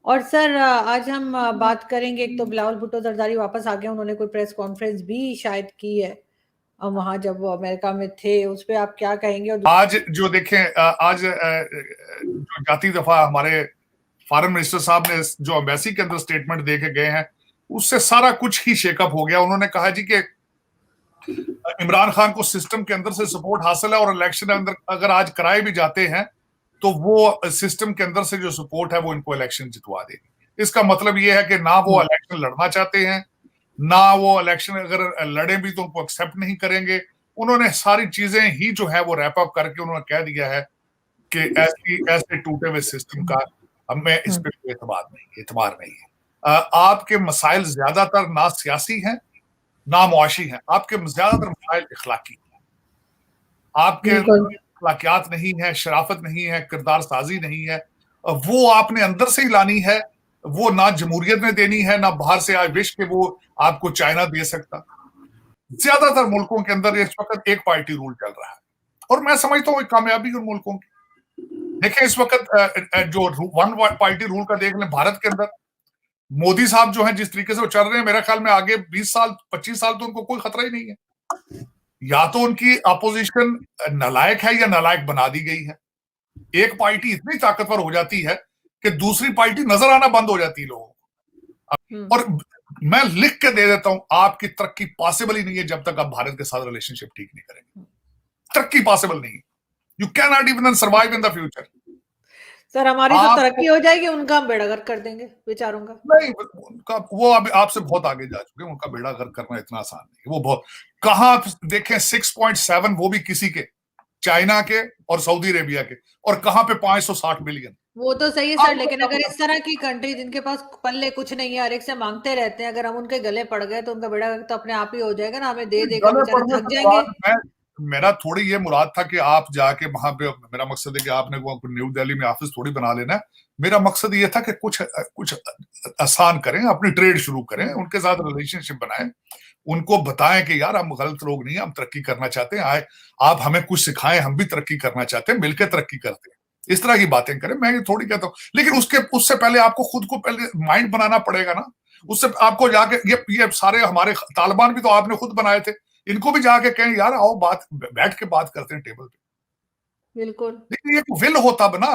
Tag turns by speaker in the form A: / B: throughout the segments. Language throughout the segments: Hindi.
A: और सर आज हम बात करेंगे, एक तो बिलावल भुट्टो जरदारी वापस आ गए, उन्होंने कोई प्रेस कॉन्फ्रेंस भी शायद की है वहां जब वो अमेरिका में थे, उस पे आप क्या कहेंगे? और
B: आज जो देखें आज जो जाती दफा हमारे फॉरेन मिनिस्टर साहब ने जो एम्बेसी के अंदर स्टेटमेंट दे के गए हैं, उससे सारा कुछ ही शेकअप हो गया। उन्होंने कहा जी कि इमरान खान को सिस्टम के अंदर से सपोर्ट हासिल है और इलेक्शन अंदर अगर आज कराए भी जाते हैं तो वो सिस्टम के अंदर से जो सपोर्ट है वो इनको इलेक्शन जितवा देगी। इसका मतलब ये है कि ना वो इलेक्शन लड़ना चाहते हैं, ना वो इलेक्शन अगर लड़े भी तो उनको एक्सेप्ट नहीं करेंगे। उन्होंने सारी चीजें ही जो है वो रैप अप करके उन्होंने कह दिया है कि ऐसे टूटे हुए सिस्टम का हमें इस पे एतबार नहीं है। आपके मसाइल ज्यादातर ना सियासी हैं ना मुआशी हैं, आपके ज्यादातर मसाइल इखलाकी हैं। आपके अखलाकियात नहीं है, शराफत नहीं है, किरदार साजी नहीं है, वो आपने अंदर से ही लानी है। वो ना जमहूरियत ने देनी है, ना बाहर से आई विश के वो आपको चाइना दे सकता। ज्यादातर मुल्कों के अंदर इस वक्त एक पार्टी रूल चल रहा है और मैं समझता हूँ कामयाबी उन मुल्कों की। देखें इस वक्त जो वन पार्टी रूल का देख लें, भारत के अंदर मोदी साहब जो हैं जिस तरीके से वो चल रहे हैं, मेरे ख्याल में आगे 20 साल 25 साल तो उनको कोई खतरा ही नहीं है। या तो उनकी अपोजिशन नालायक है या नालायक बना दी गई है। एक पार्टी इतनी ताकतवर हो जाती है कि दूसरी पार्टी नजर आना बंद हो जाती है लोगों को। और मैं लिख के दे देता हूं, आपकी तरक्की पॉसिबल ही नहीं है जब तक आप भारत के साथ रिलेशनशिप ठीक नहीं करेंगे। तरक्की पॉसिबल नहीं है। You can not even survive in the future.
A: Sir हमारी तो तरक्की हो जाएगी, उनका हम बेड़ा गर्क कर देंगे बेचारों का।
B: नहीं, उनका वो अभी आपसे बहुत आगे जा चुके हैं, उनका बेड़ा गर्क करना इतना आसान नहीं है। वो बहुत कहां देखें 6.7 वो भी किसी के, चाइना के और सऊदी अरेबिया के, और कहां पे 560 मिलियन।
A: वो तो सही है सर, लेकिन अगर इस तरह की कंट्री जिनके पास पल्ले कुछ नहीं है, हर एक से मांगते रहते हैं, अगर हम उनके गले पड़ गए तो उनका बेड़ा गर्क तो अपने आप ही हो जाएगा ना, हमें दे देकर बेचारे थक जाएंगे।
B: मेरा थोड़ी ये मुराद था कि आप जाके वहां पे, मेरा मकसद है कि आपने वो न्यू दिल्ली में ऑफिस थोड़ी बना लेना है। मेरा मकसद ये था कि कुछ कुछ आसान करें, अपनी ट्रेड शुरू करें, उनके साथ रिलेशनशिप बनाएं, उनको बताएं कि यार हम गलत लोग नहीं है, हम तरक्की करना चाहते हैं, आए आप हमें कुछ सिखाएं, हम भी तरक्की करना चाहते हैं, मिलकर तरक्की करते हैं। इस तरह की बातें करें, मैं ये थोड़ी कहता हूँ। लेकिन उससे पहले आपको खुद को पहले माइंड बनाना पड़ेगा ना। उससे आपको जाके ये सारे हमारे तालिबान भी तो आपने खुद बनाए थे, इनको भी जाके कहें यार आओ बात बैठ के बात करते हैं टेबल पे।
A: बिल्कुल।
B: लेकिन ये विल होता बना।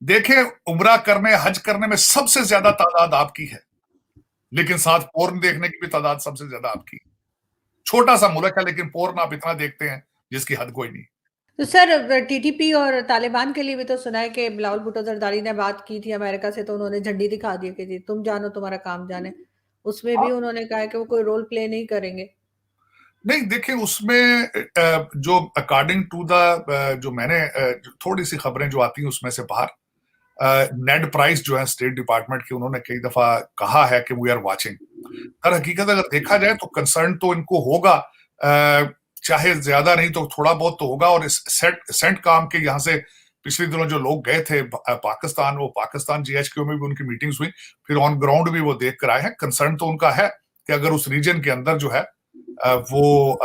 B: देखें, उम्रा करने हज करने में सबसे ज्यादा तादाद आपकी है, लेकिन साथ पोर्न देखने की भी तादाद सबसे ज्यादा आपकी। छोटा सा मुल्क है लेकिन पोर्न आप इतना देखते हैं जिसकी हद कोई नहीं।
A: तो सर टीटीपी और तालिबान के लिए भी तो सुना है कि बिलावल भुट्टो जरदारी ने बात की थी अमेरिका से, तो उन्होंने झंडी दिखा दी कि जी तुम जानो तुम्हारा काम जाने। उसमें भी उन्होंने कहा कि वो कोई रोल प्ले नहीं करेंगे।
B: नहीं, देखिए उसमें जो अकॉर्डिंग टू द जो मैंने थोड़ी सी खबरें जो आती हैं उसमें से बाहर, नेड प्राइस जो है स्टेट डिपार्टमेंट की, उन्होंने कई दफा कहा है कि वी आर वाचिंग। दर हकीकत अगर देखा जाए तो कंसर्न तो इनको होगा, चाहे ज्यादा नहीं तो थोड़ा बहुत तो होगा। और इस सेंट काम के यहाँ से पिछले दिनों जो लोग गए थे पाकिस्तान, वो पाकिस्तान जीएचक्यू में भी उनकी मीटिंग्स हुई, फिर ऑन ग्राउंड भी वो देख कर आए हैं। कंसर्न तो उनका है कि अगर उस रीजन के अंदर जो है वो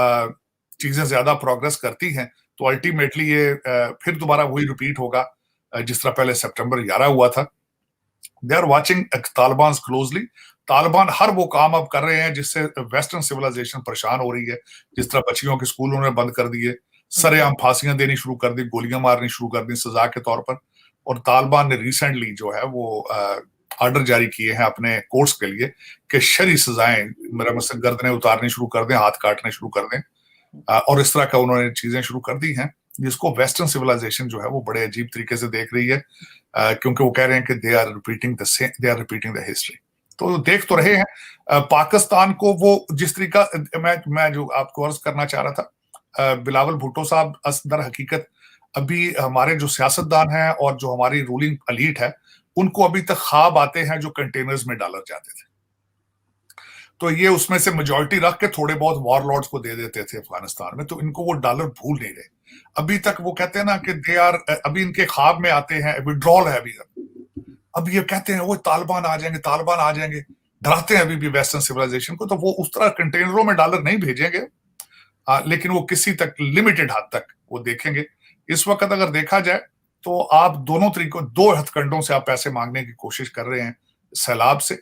B: चीजें ज्यादा प्रोग्रेस करती हैं तो अल्टीमेटली ये फिर दोबारा वही रिपीट होगा जिस तरह पहले सितंबर 11 हुआ था। They are watching Taliban closely. Taliban हर वो काम अब कर रहे हैं जिससे वेस्टर्न सिविलाइजेशन परेशान हो रही है। जिस तरह बच्चियों के स्कूल उन्होंने बंद कर दिए, सरेआम फांसियां देनी शुरू कर दी, गोलियां मारनी शुरू कर दी सजा के तौर पर। और तालिबान ने रिसेंटली जो है वो ऑर्डर जारी किए हैं अपने कोर्ट्स के लिए कि शरी सजाएं, मेरा मतलब गर्दनें उतारनी शुरू कर दें, हाथ काटने शुरू कर दें, और इस तरह का उन्होंने चीजें शुरू कर दी हैं जिसको वेस्टर्न सिविलाइजेशन जो है वो बड़े अजीब तरीके से देख रही है, क्योंकि वो कह रहे हैं कि they are repeating the history. तो देख तो रहे हैं पाकिस्तान को वो जिस तरीका, मैं जो आपको अर्ज करना चाह रहा था, बिलावल भुट्टो साहब दर हकीकत अभी हमारे जो सियासतदान हैं और जो हमारी रूलिंग एलीट है उनको अभी तक ख्वाब आते हैं जो कंटेनर्स में डॉलर जाते थे, तो ये उसमें से मेजॉरिटी रख के थोड़े बहुत वॉरलॉर्ड्स को दे देते थे अफगानिस्तान में, तो इनको वो डॉलर भूल नहीं रहे अभी तक। वो कहते हैं ना कि दे आर, अभी इनके ख्वाब में आते हैं विड्रॉल है अभी ये कहते हैं वो तालिबान आ जाएंगे, तालिबान आ जाएंगे, डराते हैं अभी भी वेस्टर्न सिविलाइजेशन को। तो वो उस तरह कंटेनरों में डॉलर नहीं भेजेंगे, लेकिन वो किसी तक लिमिटेड हद तक वो देखेंगे। इस वक्त अगर देखा जाए तो आप दोनों तरीकों, दो हथकंडों से आप पैसे मांगने की कोशिश कर रहे हैं, सैलाब से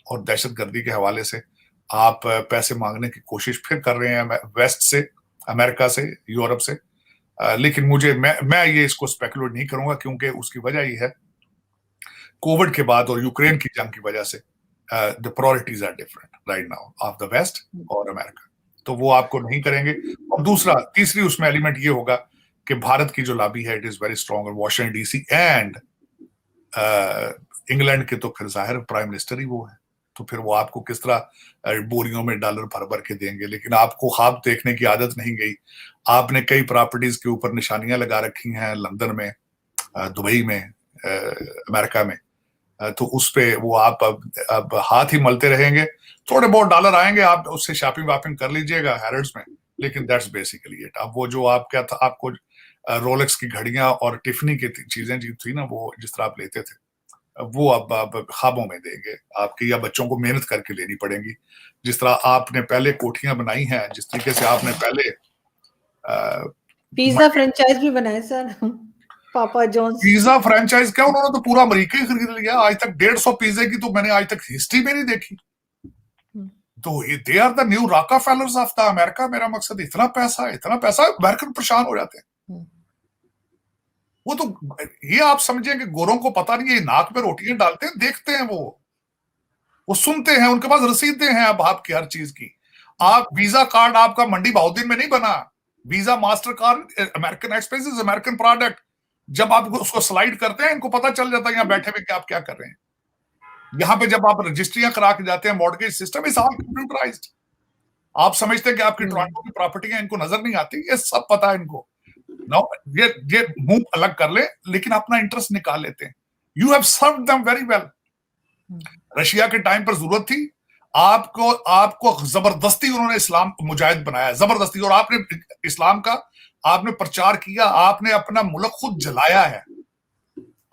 B: और दहशतगर्दी के हवाले से आप पैसे मांगने की कोशिश फिर कर रहे हैं वेस्ट से, अमेरिका से, यूरोप से। लेकिन मैं ये इसको स्पेकुलेट नहीं करूंगा, क्योंकि उसकी वजह ये है, कोविड के बाद और यूक्रेन की जंग की वजह से the priorities are different right now of the West और अमेरिका, तो वो आपको नहीं करेंगे। और तीसरी उसमें एलिमेंट ये होगा कि भारत की जो लॉबी है इट इज वेरी स्ट्रॉन्ग, और वॉशिंगटन डीसी एंड इंग्लैंड के तो फिर जाहिर प्राइम मिनिस्टर ही वो है, तो फिर वो आपको किस तरह बोरियों में डॉलर भर भर के देंगे। लेकिन आपको ख्वाब देखने की आदत नहीं गई, आपने कई प्रॉपर्टीज के ऊपर निशानियां लगा रखी हैं, लंदन में, दुबई में, अमेरिका में, तो उस पे वो आप अब हाथ ही मलते रहेंगे, थोड़े बहुत डॉलर आएंगे, आप उससे शॉपिंग वापिंग कर लीजिएगा हैरड्स में, लेकिन दैट्स बेसिकली इट। अब वो जो आप क्या था, आपको रोलेक्स की घड़ियां और टिफनी की चीजें जी थी ना, वो जिस तरह आप लेते थे, वो अब ख्वाबों में देंगे आपके, या बच्चों को मेहनत करके लेनी पड़ेंगी। जिस तरह आपने पहले कोठियां बनाई हैं, जिस तरीके से आपने पहले
A: पिज्जा फ्रेंचाइज भी बनाए sir, Papa John's.
B: Pizza franchise क्या, उन्होंने तो पूरा अमेरिका ही खरीद लिया। आज तक 150 पिज्जे की तो मैंने आज तक हिस्ट्री में नहीं देखी। तो they are the new Rockefellers of the America. मेरा मकसद, इतना पैसा अमेरिकन परेशान हो जाते हैं। वो तो ये आप समझें कि गोरों को पता नहीं है, नाक में रोटियां डालते हैं, देखते हैं, वो सुनते हैं, उनके पास रसीदें हैं अब आपकी हर चीज की। आप वीजा कार्ड आपका मंडी बहाउद्दीन में नहीं बना, visa master card American expenses, American product. जब आप उसको स्लाइड करते हैं, इनको पता चल जाता है यहाँ बैठे हुए कि आप क्या कर रहे हैं। यहाँ पे जब आप रजिस्ट्रियां करा के जाते हैं, mortgage system is all computerised. आप समझते हैं कि आपकी टोरंटो की प्रॉपर्टी है, इनको नजर नहीं आती, ये सब पता है इनको। ये मुंह अलग कर ले, लेकिन अपना इंटरेस्ट निकाल लेते हैं। You have served them very well. Russia के टाइम पर जरूरत थी आपको जबरदस्ती उन्होंने इस्लाम मुजाहिद बनाया, जबरदस्ती, और आपने इस्लाम का आपने प्रचार किया, आपने अपना मुल्क खुद जलाया है,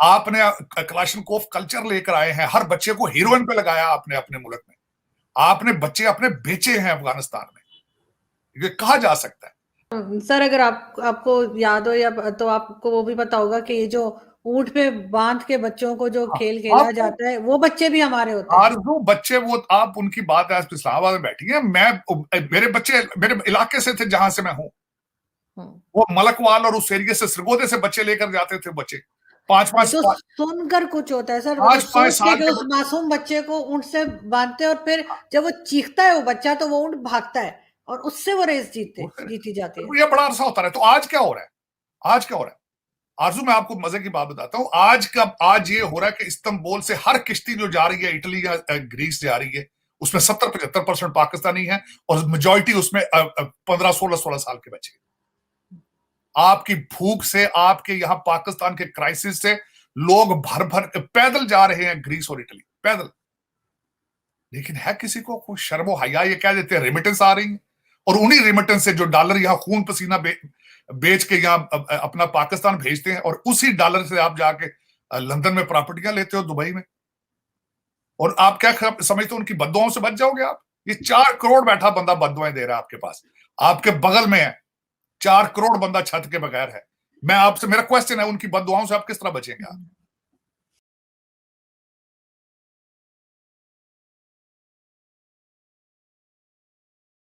B: आपने कलाशनकोफ कल्चर लेकर आए हैं, हर बच्चे को हीरोइन पे लगाया आपने अपने मुल्क में, आपने बच्चे अपने बेचे हैं अफगानिस्तान में। ये कहा जा सकता है
A: सर, अगर आपको याद हो या तो आपको वो भी पता होगा कि ये जो ऊंट पे बांध के बच्चों को जो खेल खेला जाता है, वो बच्चे भी हमारे होते हैं।
B: आरज़ू बच्चे, वो आप उनकी बात है, इस्लामाबाद में बैठी है, मेरे बच्चे मेरे इलाके से थे जहां से मैं हूं, वो मलकवाल और उस एरिया से सरगोदे से बच्चे लेकर जाते थे, बच्चे 5-5
A: तो सुनकर कुछ होता है सर,
B: 5-5 साल
A: के उस मासूम बच्चे को ऊंट से बांधते हैं, और फिर जब वो चीखता है वो बच्चा, तो वो ऊंट भागता है और उससे वो रेस जीती जाती है।
B: ये बड़ा अरसा होता है। तो आज क्या हो रहा है? आरजू, मैं आपको मजे की बात बताता हूं। आज ये हो रहा है कि इस्तांबुल से हर किश्ती जो जा रही है इटली या ग्रीस जा रही है, उसमें 70-75% पाकिस्तानी है, और मेजॉरिटी उसमें 15-16 साल के बच्चे। आपकी भूख से, आपके यहां पाकिस्तान के क्राइसिस से लोग भर भर पैदल जा रहे हैं ग्रीस और इटली, पैदल। लेकिन है किसी को कोई शर्म हया? ये कह देते हैं रेमिटेंस आ रही है, और उन्हीं रेमिटेंस से जो डॉलर यहां खून पसीना बेच के यहां अपना पाकिस्तान भेजते हैं, और उसी डॉलर से आप जाके लंदन में प्रॉपर्टियां लेते हो, दुबई में। और आप क्या समझते हो उनकी बद्दुआओं से बच जाओगे आप? ये 4 करोड़ बैठा बंदा बद्दुआएं दे रहा है आपके पास, आपके बगल में है 4 करोड़ बंदा छत के बगैर है। मैं आपसे, मेरा क्वेश्चन है, उनकी बद्दुआओं से आप किस तरह बचेंगे आप?